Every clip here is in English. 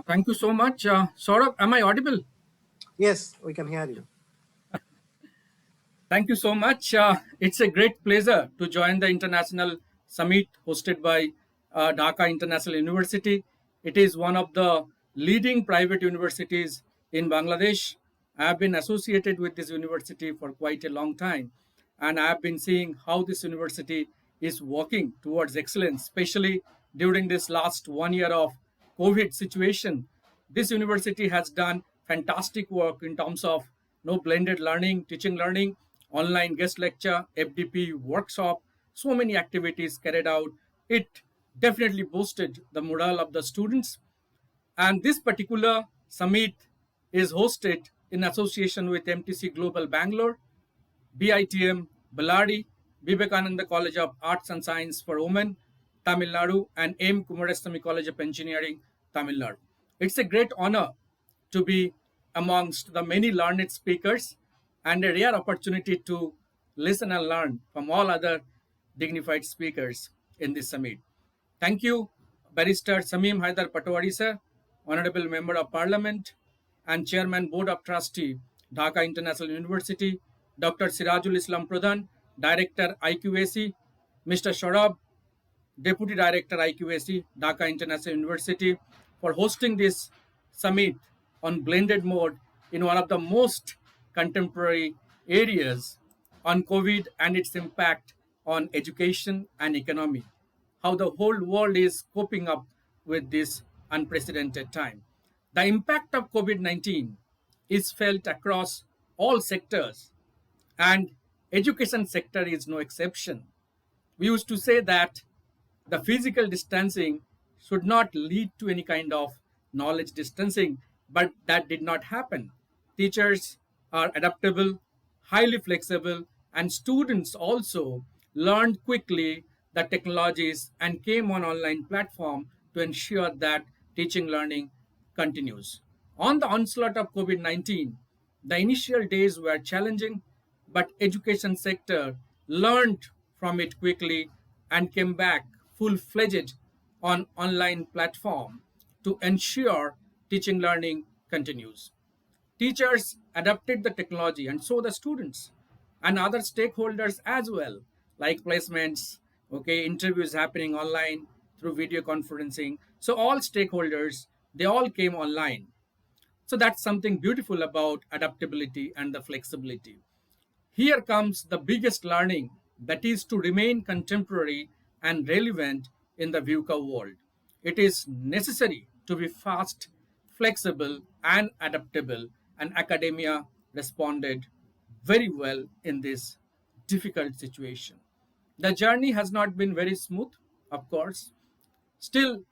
Thank you so much. Saurabh, am I audible? Yes, we can hear you. Thank you so much. It's a great pleasure to join the international summit hosted by Dhaka International University. It is one of the leading private universities in Bangladesh. I have been associated with this university for quite a long time, and I have been seeing how this university is working towards excellence, especially during this last 1 year of COVID situation. This university has done fantastic work in terms of blended learning, teaching learning, online guest lecture, FDP workshop, so many activities carried out. It definitely boosted the morale of the students. And this particular summit is hosted in association with MTC Global Bangalore, BITM Ballari, Vivekananda College of Arts and Science for Women, Tamil Nadu, and M. Kumarasway College of Engineering, Tamil Nadu. It's a great honor to be amongst the many learned speakers and a rare opportunity to listen and learn from all other dignified speakers in this summit. Thank you, Barrister Samim Haidar Patwari sir, Honorable Member of Parliament and Chairman Board of Trustee, Dhaka International University, Dr. Sirajul Islam Pradhan, Director IQAC, Mr. Saurabh, Deputy Director IQAC, Dhaka International University, for hosting this summit on blended mode in one of the most contemporary areas on COVID and its impact on education and economy. How the whole world is coping up with this unprecedented time. The impact of COVID 19 is felt across all sectors, and education sector is no exception. We used to say that the physical distancing should not lead to any kind of knowledge distancing, but that did not happen. Teachers are adaptable, highly flexible, and students also learned quickly the technologies and came on online platform to ensure that teaching learning continues. On the onslaught of COVID-19, the initial days were challenging, but education sector learned from it quickly and came back full-fledged on online platform to ensure teaching learning continues. Teachers adapted the technology and so the students and other stakeholders as well, like placements, okay, interviews happening online through video conferencing. So all stakeholders, they all came online. So that's something beautiful about adaptability and the flexibility. Here comes the biggest learning, that is to remain contemporary and relevant in the VUCA world. It is necessary to be fast, flexible, and adaptable, and academia responded very well in this difficult situation. The journey has not been very smooth, of course. Still,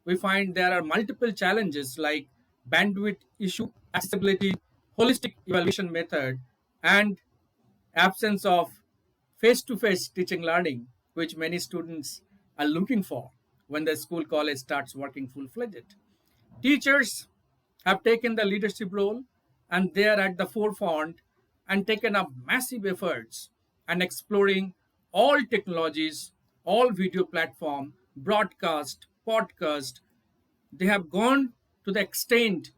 we find there are multiple challenges like bandwidth issue, accessibility, holistic evaluation method, and absence of face-to-face teaching learning, which many students are looking for when the school college starts working full-fledged. Teachers have taken the leadership role and they are at the forefront and taken up massive efforts and exploring all technologies, all video platform, broadcast, podcast. They have gone to the extent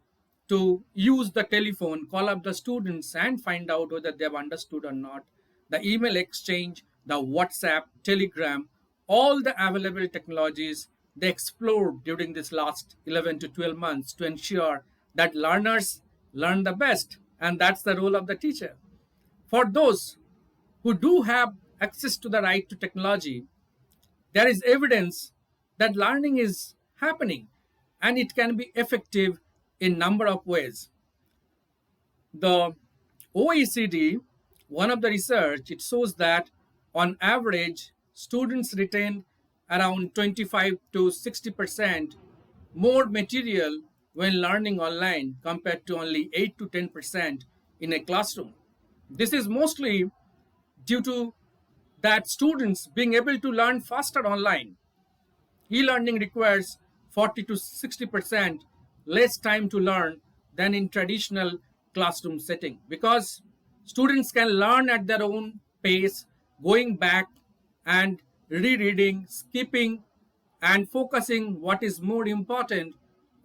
to use the telephone, call up the students and find out whether they have understood or not. The email exchange, the WhatsApp, Telegram, all the available technologies they explored during this last 11 to 12 months to ensure that learners learn the best. And that's the role of the teacher. For those who do have access to the right to technology, there is evidence that learning is happening and it can be effective in number of ways. The OECD, one of the research, it shows that on average, students retain around 25 to 60% more material when learning online compared to only 8 to 10% in a classroom. This is mostly due to that students being able to learn faster online. E-learning requires 40 to 60% less time to learn than in traditional classroom setting because students can learn at their own pace, going back and rereading, skipping, and focusing what is more important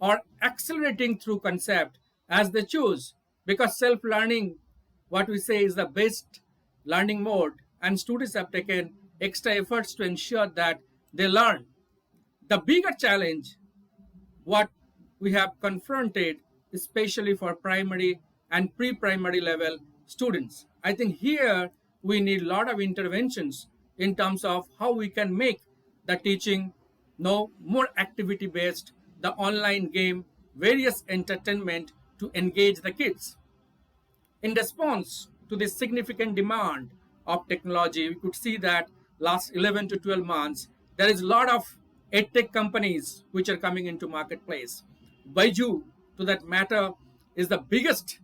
or accelerating through concept as they choose, because self-learning, what we say, is the best learning mode, and students have taken extra efforts to ensure that they learn. The bigger challenge what we have confronted, especially for primary and pre-primary level students. I think here we need a lot of interventions in terms of how we can make the teaching more activity based, the online game, various entertainment to engage the kids. In response to this significant demand of technology, we could see that last 11 to 12 months, there is a lot of edtech companies which are coming into marketplace. Baiju, to that matter, is the biggest,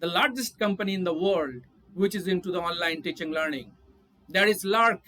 the largest company in the world which is into the online teaching learning. There is Lark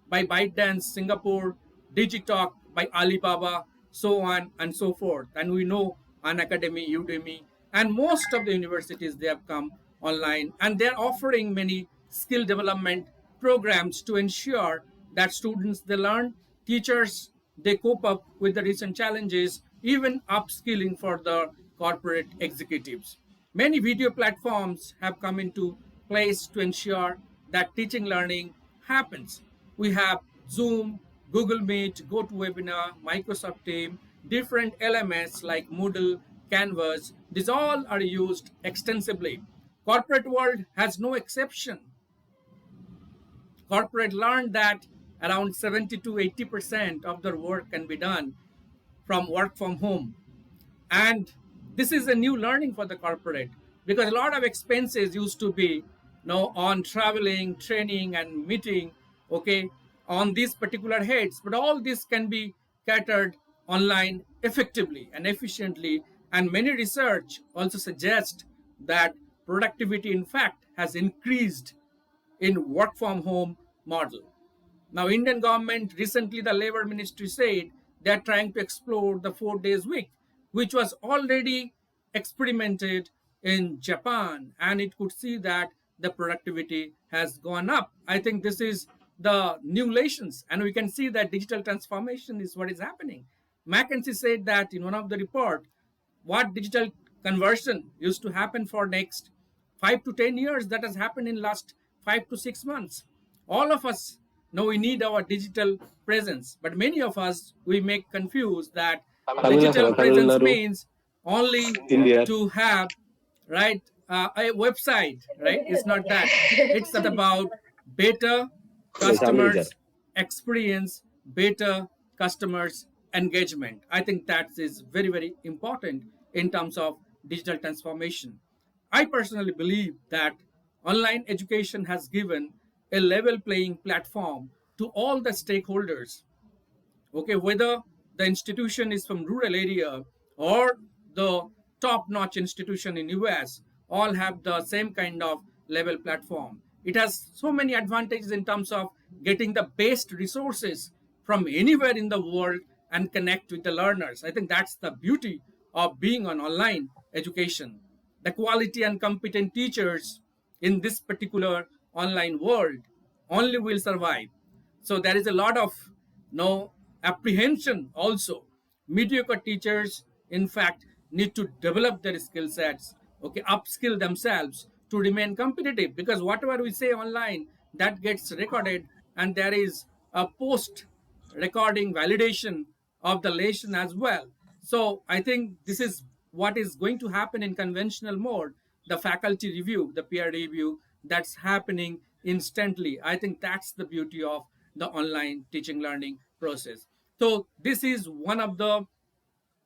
by ByteDance Singapore, Digitalk by Alibaba, so on and so forth. And we know Unacademy, Udemy, and most of the universities they have come online, and they're offering many skill development programs to ensure that students they learn, teachers they cope up with the recent challenges, even upskilling for the corporate executives. Many video platforms have come into place to ensure that teaching learning happens. We have Zoom, Google Meet, GoToWebinar, Microsoft Team, different LMS like Moodle, Canvas. These all are used extensively. Corporate world has no exception. Corporate learned that around 70 to 80% of their work can be done from work from home. And this is a new learning for the corporate, because a lot of expenses used to be on traveling, training, and meeting, okay, on these particular heads. But all this can be catered online effectively and efficiently. And many research also suggest that productivity, in fact, has increased in work from home model. Now, Indian government recently, the labor ministry said they are trying to explore the 4 days week, which was already experimented in Japan, and it could see that the productivity has gone up. I think this is the new relations, and we can see that digital transformation is what is happening. McKinsey said that in one of the report, what digital conversion used to happen for next 5 to 10 years, that has happened in last 5 to 6 months. All of us know we need our digital presence, but many of us we make confused that digital presence means only India. to have right a website, right? It's not that. It's not about better customers experience, better customers engagement. I think that is very, very important in terms of digital transformation. I personally believe that online education has given a level playing platform to all the stakeholders, okay, whether the institution is from rural area or the top notch institution in US, all have the same kind of level platform. It has so many advantages in terms of getting the best resources from anywhere in the world and connect with the learners. I think that's the beauty of being on online education. The quality and competent teachers in this particular online world only will survive. So there is a lot of no apprehension also. Mediocre teachers, in fact, need to develop their skill sets, okay, upskill themselves to remain competitive, because whatever we say online, that gets recorded, and there is a post recording validation of the lesson as well. So I think this is what is going to happen in conventional mode. The faculty review, the peer review, that's happening instantly. I think that's the beauty of the online teaching learning process. So this is one of the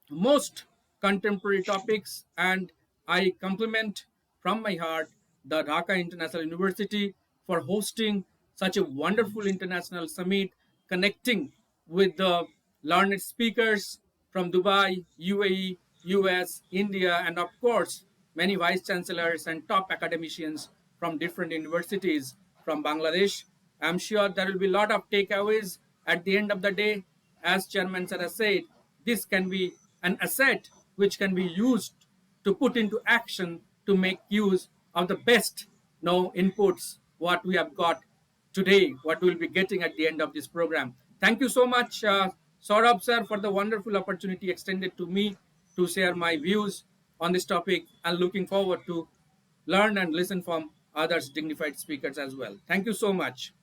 most contemporary topics, and I compliment from my heart the Dhaka International University for hosting such a wonderful international summit, connecting with the learned speakers from Dubai, UAE, US, India, and of course, many vice chancellors and top academicians from different universities from Bangladesh. I'm sure there will be a lot of takeaways at the end of the day. As Chairman Sir has said, this can be an asset which can be used to put into action to make use of the best inputs what we have got today, what we'll be getting at the end of this program. Thank you so much, Saurabh sir, for the wonderful opportunity extended to me. to share my views on this topic and looking forward to learn and listen from others dignified speakers as well. Thank you so much.